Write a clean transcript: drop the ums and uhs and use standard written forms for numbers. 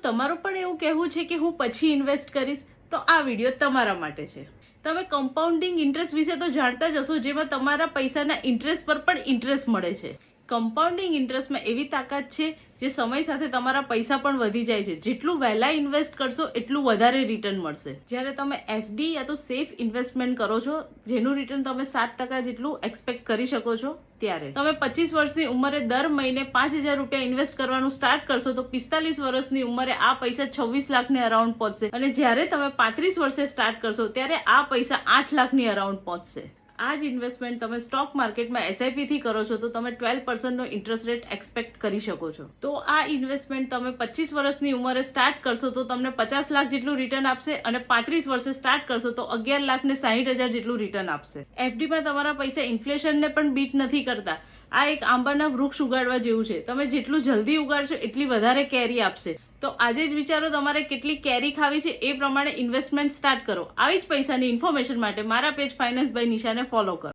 શું તમારું પણ એવું કહેવું છે કે હું પછી ઇન્વેસ્ટ કરીશ? તો આ વિડીયો તમારા માટે છે. તમે કમ્પાઉન્ડિંગ ઇન્ટરેસ્ટ વિશે તો જાણતા જ હશો, જેમાં તમારા પૈસાના ઇન્ટરેસ્ટ પર પણ ઇન્ટરેસ્ટ મળે છે. કમ્પાઉન્ડિંગ ઇન્ટરેસ્ટમાં એવી તાકાત છે જે સમય સાથે તમારા પૈસા પણ વધી જાય છે. જેટલું વહેલા ઇન્વેસ્ટ કરશો એટલું વધારે રિટર્ન મળશે. જ્યારે તમે એફડી યા તો સેફ ઇન્વેસ્ટમેન્ટ કરો છો, જેનું રિટર્ન તમે 7% જેટલું એક્સપેક્ટ કરી શકો છો, ત્યારે તમે 25 વર્ષની ઉંમરે દર મહિને 5,000 રૂપિયા ઇન્વેસ્ટ કરવાનું સ્ટાર્ટ કરશો તો 45 વર્ષની ઉંમરે આ પૈસા 26 લાખને અરાઉન્ડ પહોંચશે. અને જ્યારે તમે 35 વર્ષે સ્ટાર્ટ કરશો ત્યારે આ પૈસા 8 લાખની અરાઉન્ડ પહોંચશે. આ જ ઇન્વેસ્ટમેન્ટ તમે સ્ટોક માર્કેટમાં એસઆઈપી થી કરો છો તો તમે 12% નો ઇન્ટરેસ્ટ રેટ એક્સપેક્ટ કરી શકો છો. તો આ ઇન્વેસ્ટમેન્ટ તમે 25 વર્ષની ઉંમરે સ્ટાર્ટ કરશો તો તમને 50 લાખ જેટલું રિટર્ન આપશે, અને 35 વર્ષે સ્ટાર્ટ કરશો તો 11 લાખ ને 60,000 જેટલું રિટર્ન આપશે. એફડીમાં તમારા પૈસા ઇન્ફ્લેશનને પણ બીટ નથી કરતા. આ એક આંબાના વૃક્ષ ઉગાડવા જેવું છે. તમે જેટલું જલ્દી ઉગાડશો એટલી વધારે કેરી આપશે. તો આજે જ વિચારો તમારે કેટલી કેરી ખાવી છે, એ પ્રમાણે ઇન્વેસ્ટમેન્ટ સ્ટાર્ટ કરો. આવી જ પૈસાની ઇન્ફોર્મેશન માટે મારા પેજ ફાઇનાન્સ બાય નિશાને ફોલો કરો.